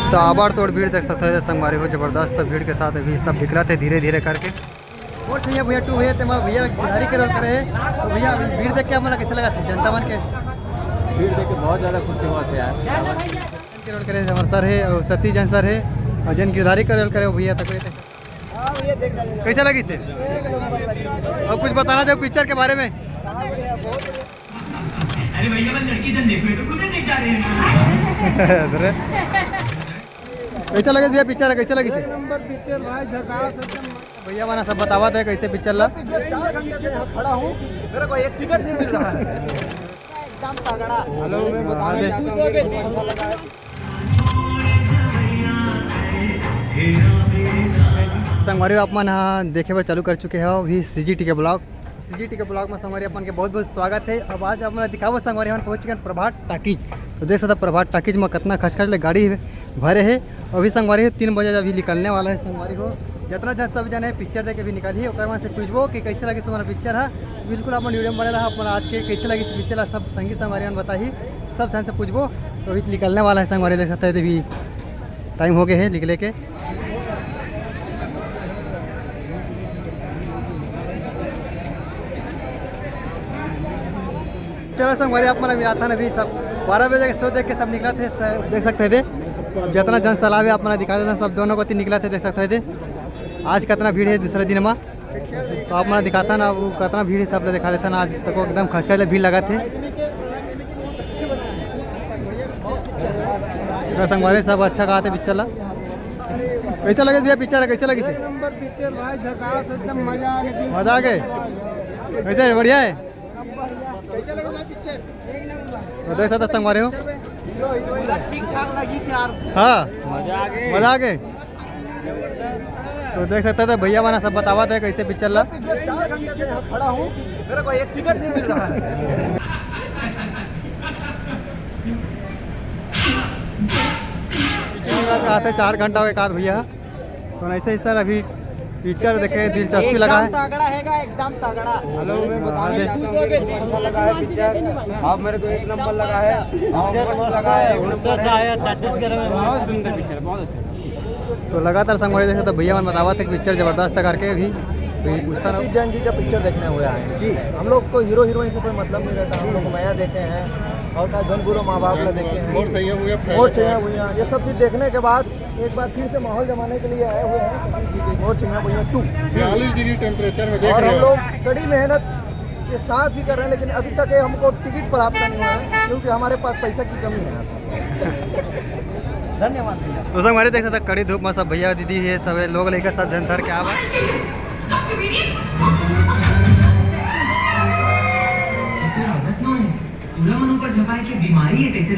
ताबड़ तोड़ भीड़ देख सकते हैं संगवारी हो, जबरदस्त भीड़ के साथ अभी सब निकला थे धीरे धीरे करके। और भैया भैया टू भैया तेमा भैया गिरधारी के रोल करे तो भैया भीड़ देख के हमारा कैसे लगा जनता मन के? भीड़ देख के बहुत ज़्यादा खुशी हुआ थे यार। के रोल करे हमारे सर है और सतीश जैन सर है और जन गिरधारी के रोल करे भैया तक कैसा लगी से? और कुछ बताना चाहो पिक्चर के बारे में? अरे भैया मैं लड़की जन देखो तो खुद देख जा रहे हैं। कैसा लगे भैया पिक्चर? कैसा लगी से? नंबर पिक्चर भाई झकास एकदम। भैया माना सब बतावा थे कैसे पिक्चर ला? 4 घंटे से यहाँ खड़ा हूँ, मेरे को एक टिकट नहीं मिल रहा है। एकदम तगड़ा। हेलो संगवारी आप मन देखे हुए चालू कर चुके हो भी CGT के ब्लॉग में संगवारी अपन के बहुत बहुत स्वागत है। अब आज आप दिखाओ संगवारी हम पहुँच चुके हैं प्रभात टाकीज। तो देख सकते प्रभात टाकीज में कितना खचखच ले गाड़ी भरे है। अभी संगवारी 3 बजे अभी निकलने वाला है संगवारी हो। जितना जन सब जन है पिक्चर देख के भी निकाली और वहाँ से पूछबो कि कैसे लगी तुम्हारा पिक्चर है। बिल्कुल अपन वीडियो में बने रहा अपन आज के कैसे लगी पिक्चर सब संगीत संगवारी बताई सब जन से पूछबो। तो अभी निकलने वाला है संगवारी देख सकते हैं अभी टाइम हो गए है निकले के। चलो संगवारी आप मिला था ना अभी सब 12 बजे के शो देख के सब निकला थे देख सकते थे। जितना जन सलाह है अपना दिखा देता सब दोनों को 3 निकला थे देख सकते थे। आज कितना भीड़ है दूसरे दिन में तो आप मैं दिखाता ना वो कितना भीड़ है सब लोग दिखा देता ना। आज तक एकदम खचखच भीड़ लगा थे संगवारी सब अच्छा कहा थे पिक्चर ला। कैसा लगे भैया पिक्चर? कैसे लगी से? नंबर पिक्चर भाई झकास एकदम मजा आ गई। मजा आ गए? कैसे बढ़िया है? कैसे लगा पिक्चर? तो देख सकते संगवारी हो ठीक ठाक लगी से यार। हाँ मजा आ गई। तो देख सकते थे भैया माना सब बतावा थे कैसे पिक्चर ला। 4 घंटे से यहाँ खड़ा हूँ, मेरे को एक टिकट नहीं मिल रहा है। कहा थे 4 घंटा हो गया भैया। तो ऐसे ही सर अभी पिक्चर देखे दिलचस्पी लगा है। तगड़ा हैगा एकदम तगड़ा। हेलो अच्छा लगा है पिक्चर। आप मेरे को 1 नंबर लगा है। बहुत सुंदर पिक्चर, बहुत अच्छा। तो लगातार संगवारी देखे तो भैया मन बतावा थे पिक्चर जबरदस्त करके अभी तो ये पूछता रहा। जैन जी का पिक्चर देखने हुए हैं जी। हम लोग को हीरो हीरोइन से कोई मतलब नहीं रहता। हम लोग माया देखे हैं और का जनगुरु माँ बाप का देखे हैं और चाहिए हुए ये सब चीज़ देखने के बाद एक बार फिर से माहौल जमाने के लिए आए हुए हैं और चाहिए भैया 2 42 डिग्री टेम्परेचर में देख और रहे हम हो। लोग कड़ी मेहनत के साथ भी कर रहे हैं लेकिन अभी तक हमको टिकट प्राप्त नहीं हुआ है क्योंकि हमारे पास पैसा की कमी है। धन्यवाद भैया। तो संगवारी देख सकते कड़ी धूप में सब भैया दीदी ये सब लोग लेकर सब जनधर के आवा। बीमारी है कैसे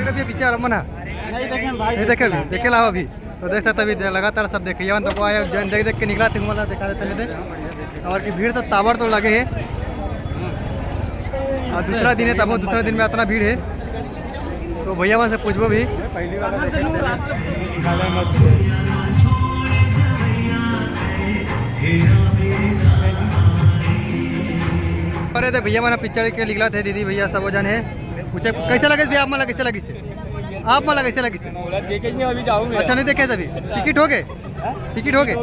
देख पिक्चर मना नहीं देखे ला अभी। तो देख सकते अभी लगातार सब देखे तो आया जन देख देख के निकला थे मतलब दिखा देते नहीं और की भीड़ तो ताबड़ तो लगे है। और दूसरा दिन है तब दूसरा दिन में इतना भीड़ है तो भैया वहाँ से पूछबो भी। अरे थे भैया माना पिक्चर के निकला थे दीदी भैया सब जन है पूछे कैसे लगे भैया आप मला कैसे लगी से? आप मला कैसे लगी से? अभी जाऊंगा। अच्छा नहीं देखे अभी टिकट हो गए? टिकट हो गए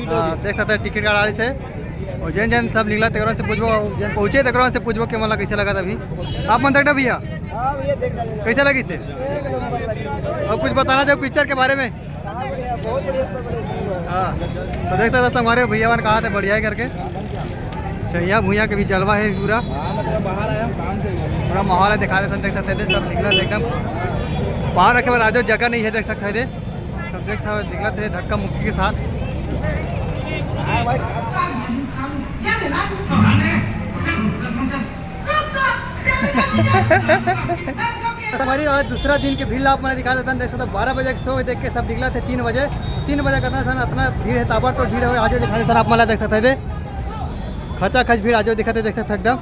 हाँ देख सकते टिकट गाड़ी से और जैन जैन सब निकला तकरा से पूछबो जैन पहुँचे तकरा से पूछबो कि मला कैसे लगा था अभी। आप मन देखा भैया कैसे लगी से? और कुछ बताना चाहो पिक्चर के बारे में? हाँ तो देख सकते हमारे भैया वन कहा थे बढ़िया है करके छैया भूया के भी जलवा है पूरा पूरा माहौल है दिखा देते देख सकते थे सब निकला एकदम बाहर रखे आज जगह नहीं है देख सकते थे सब देख निकला थे धक्का मुक्की के साथ। हमारी आज दूसरा दिन की भीड़ आप मैंने दिखा देता देख सकते 12 बजे शो देख के सब निकला थे 3 बजे करना सन इतना भीड़ है ताबड़ तो भीड़ है आज दिखा देता आप मला देख सकते थे खचा खच भीड़ आज दिखाते देख सकते एकदम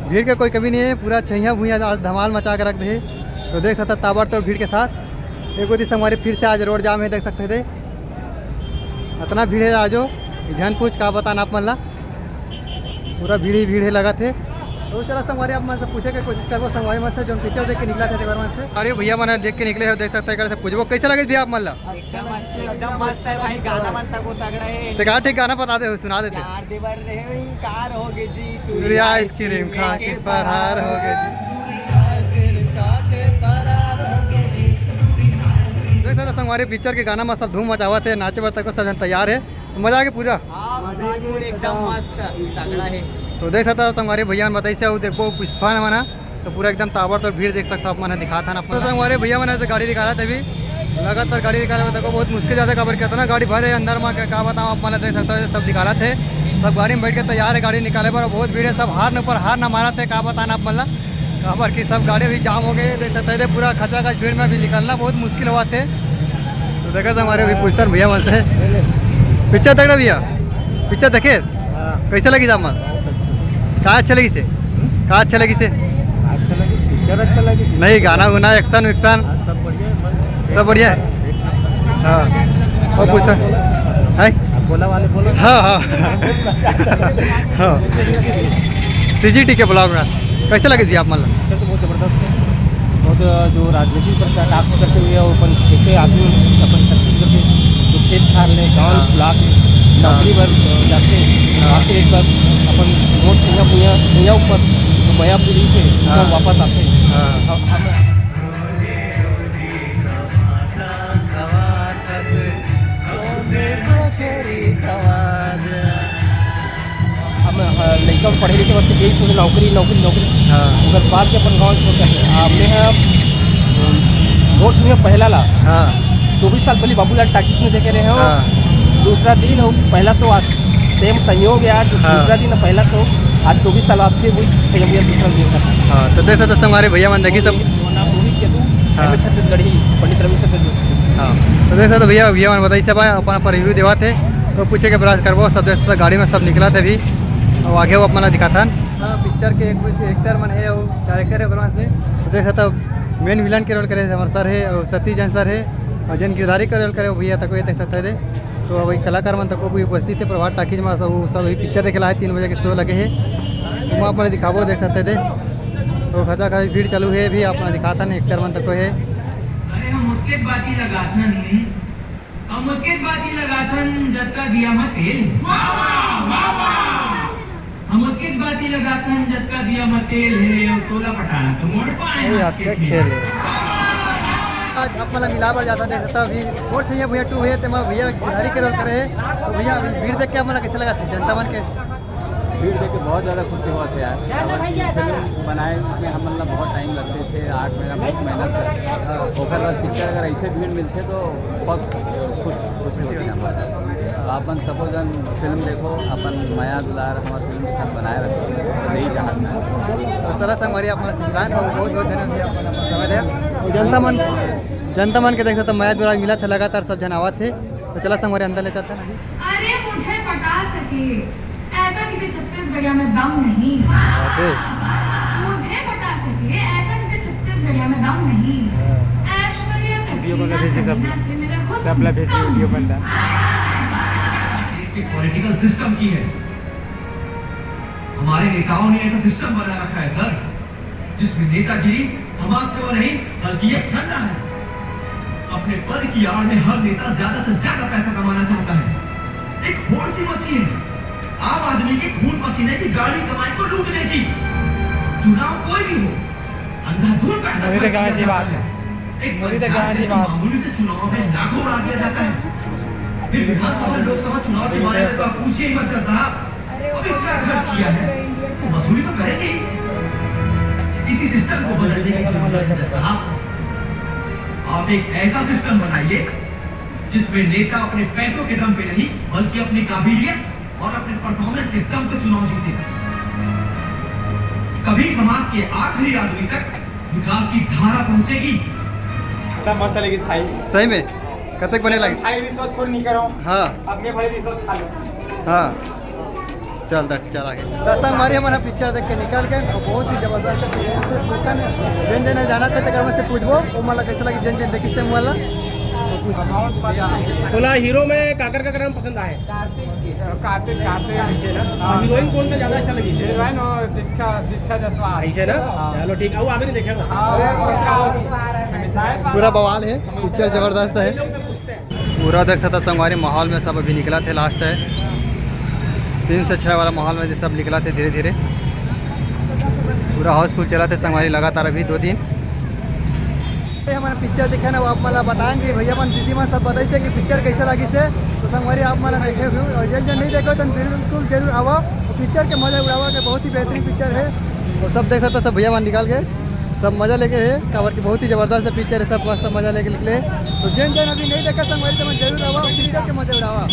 भीड़ के कोई कमी नहीं है पूरा छैया भूया आज धमाल मचा के रख दे। तो देख सकते ताबड़ तो भीड़ के साथ एक दिन हमारे फिर से आज रोड जाम है देख सकते थे इतना भीड़ है आज ध्यान पूछ का बताना आप मल्ला पूरा भीड़ ही भीड़ है लगा थे। तो चला संगवारी आप मन से पूछे के कोशिश करबो संगवारी मन से जो पिक्चर देख के निकला थे तेरे मन से। अरे भैया मन देख के निकले हो, देख सकते हैं, से पूछबो कैसे लगे भैया आप मन ला। एकदम मस्त है भाई, गाना मन तक वो तगड़ा है। तो का ठीक गाना बता दे, सुना देते। यार देवर रहे कार होगे जी, पूरी आइसक्रीम खा के फरार हो गए जी। देख सकते संगवारी पिक्चर के गाना में सब धूम मचावा थे, नाचे बर तक सब जन तैयार है, तो मजा आ गया पूरा। एकदम मस्त तगड़ा है। तो देख सकता संगवारी भैया बताई से देखो पुष्पा न मना, तो पूरा एकदम ताबड़ तो भीड़ देख सकता मैंने दिखाता ना। तो संगवारी भैया मैंने गाड़ी निकाला था अभी, लगातार गाड़ी निकाला देखो बहुत मुश्किल ज़्यादा खबर किया था ना, गाड़ी भरे अंदर में क्या बताऊँ आप मैंने देख सकता है, सब दिखाला थे, सब गाड़ी में बैठ के तैयार है गाड़ी निकाले पर, बहुत भीड़ है, सब हार न ऊपर हार ना मारा थे, क्या बताना आप मतलब खबर की सब गाड़ी भी जाम हो गई, देख सकते थे पूरा खचा खच भीड़ में भी निकलना बहुत मुश्किल हुआ थे। तो देखा हमारे अभी पूछता भैया मन से पिक्चर देख रहे भैया, पिक्चर देखे कैसे लगी जाम कहाँ अच्छा लगी से, कहाँ अच्छा लगी से नहीं, गाना गुना एक्शन विक्शन सब बढ़िया है। हाँ और पूछता है बोला वाले बोलो। हाँ हाँ हाँ CGT के ब्लॉग में कैसे लगे भैया आप मतलब। पिक्चर तो बहुत ज़बरदस्त है, बहुत जो राजनीति पर टास्क करते हुए अपन कैसे आदमी अपन छत्तीसगढ़ के जो खेत खार ले गाँव ब्लॉक नौकरी पर जाते हैं, फिर एक बार अपन वोट भैया ऊपर तो मयापुरी से वापस आते हैं। हम लड़का पढ़े लिखे वक्त यही सोचे नौकरी नौकरी नौकरी, अगर बाद के अपन गाँव छोड़ कर हमने वोट में पहला ला 24 साल पहले बाबूलाल टाकिस में देखे रहे हो, दूसरा दिन हो पहला शो आज सेम संयोग है, आज दूसरा दिन पहला शो आज 24 साल बाद फिर वही संयोग है दूसरा दिन का। हाँ तो देख सकते हमारे भैया मन देखी सब रोहित केतु छत्तीसगढ़ी पंडित रविशंकर। हाँ तो देख सकते भैया भैया मन बताई सब अपन रिव्यू देवा थे, तो पूछे के प्रयास करबो सब देख सकते गाड़ी में सब निकला थे भी, और आगे वो अपना दिखाता पिक्चर के एक एक्टर मन है, डायरेक्टर है ओकरा से, तो देख सकते मेन विलन के रोल करे हमारे सर है, और सतीश जैन सर है, और जन किरदारी का रोल करे भैया तक देख सकते थे। तो वही कलाकार मन तक भी उपस्थित थे प्रभात टाकीज में, सब अभी पिक्चर देखे ला है, 3 बजे के शो लगे है, तो वहाँ अपने दिखाबो देख सकते थे। तो खचा खच भीड़ चालू है भी अपना दिखाता नहीं एक्टर मन तक है। अरे हम मुकेश बाती लगाथन, हम मुकेश बाती लगाथन जब का दिया मत तेल, हम मुकेश बाती लगाथन जब का दिया मत तेल है, और तोला पटाना तो मोड़ पाए हाथ के खेल आज अब मतलब मिला जाता देख सकता अभी वोट चाहिए भैया 2 है, तो मैं भैया गिरधारी के रोल करे है, तो भैया भीड़ देख के मतलब कैसे लगा जनता मन के। भीड़ देख के बहुत ज़्यादा खुशी हुआ था यार, फिल्म बनाए में हम मतलब बहुत टाइम लगते थे, 8 महीना बहुत मेहनत करते, ओकर बाद पिक्चर अगर ऐसे भीड़ मिलते तो बहुत खुशी होती है हमारा। तो अपन सबो जन फिल्म देखो, अपन माया दुलार हमारे फिल्म के साथ बनाए रखो, तो यही चाहना है। तो चला संग हमारी अपना सिद्धांत बहुत बहुत धन्यवाद समय दिया। जनता मन के देख सकते माया दुलार मिला था, लगातार सब जन आवा थे, तो चला संग हमारे अंदर ले जाता है। अरे मुझे पटा सके ऐसा किसी छत्तीसगढ़िया में दम नहीं, मुझे पटा सके ऐसा किसी छत्तीसगढ़िया में दम नहीं, ऐश्वर्या कटरीना से मेरा हुस्न इसकी पॉलिटिकल सिस्टम की है, हमारे नेताओं ने ऐसा सिस्टम बना रखा है सर, जिसमें नेतागिरी समाज सेवा नहीं बल्कि एक धंधा है। अपने पद की आड़ में हर नेता ज्यादा से ज्यादा पैसा कमाना चाहता है, एक होड़ सी मची है आम आदमी के खून पसीने की गाड़ी कमाई को लूटने की। चुनाव कोई भी हो, अंधाधुंध पैसा खर्च किया जाता है, एक पंचायत जैसे मामूली से चुनाव में लाखों उड़ा दिया जाता है। फिर विधानसभा लोकसभा चुनाव के बारे में तो आप पूछिए ही मत कर साहब, अब इतना खर्च किया है तो वसूली तो करेंगे ही। इसी सिस्टम को बदलने की जरूरत है साहब। आप एक ऐसा सिस्टम बनाइए जिसमें नेता अपने पैसों के दम पे नहीं बल्कि अपनी काबिलियत और अपने परफॉर्मेंस के दम पे चुनाव जीते, कभी समाज के आखिरी आदमी तक विकास की धारा पहुंचेगी। मस्त लगी भाई, सही में कतक बने लगे भाई रिश्वत खोर नहीं करो। हाँ अपने भाई रिश्वत खा लो। हाँ चल चल आगे रास्ता हमारे हमारा पिक्चर देख के निकल गए, बहुत ही जबरदस्त जन जन जाना चाहते कर से पूछबो वो मला कैसे लगी जन जन देखी से मला बोला हीरो में काकर का करम पसंद आए कार्तिक हीरोइन कौन सा ज्यादा अच्छा लगी हीरोइन और दीक्षा जसवाल ऐसे ना चलो ठीक है वो आगे नहीं देखेगा पूरा बवाल है, पिक्चर जबरदस्त है। पूरा देख सकता संगवारी माहौल में सब अभी निकला थे, लास्ट है 3 से 6 वाला माहौल में सब निकला थे धीरे धीरे। पूरा हाउसफुल चला थे संगवारी लगातार अभी 2 दिन। हमारा पिक्चर दिखा ना वो आप मला बताएंगे भैया मन दीदी मन सब बताइए कि पिक्चर कैसे लगी से। तो संगवारी आप मला देखे हुए और जन नहीं देखो तो बिल्कुल जरूर आओ, पिक्चर के मजा उड़ावा के बहुत ही बेहतरीन पिक्चर है। तो सब देख सकते सब भैया मन निकाल के सब मज़ा लेके है, काबर की बहुत ही ज़बरदस्त पिक्चर है, सब मस्त मज़ा लेके निकले। तो जन अभी नहीं देखा संगवारी तो मैं जरूर आवा, पिक्चर के मजा उड़ावा।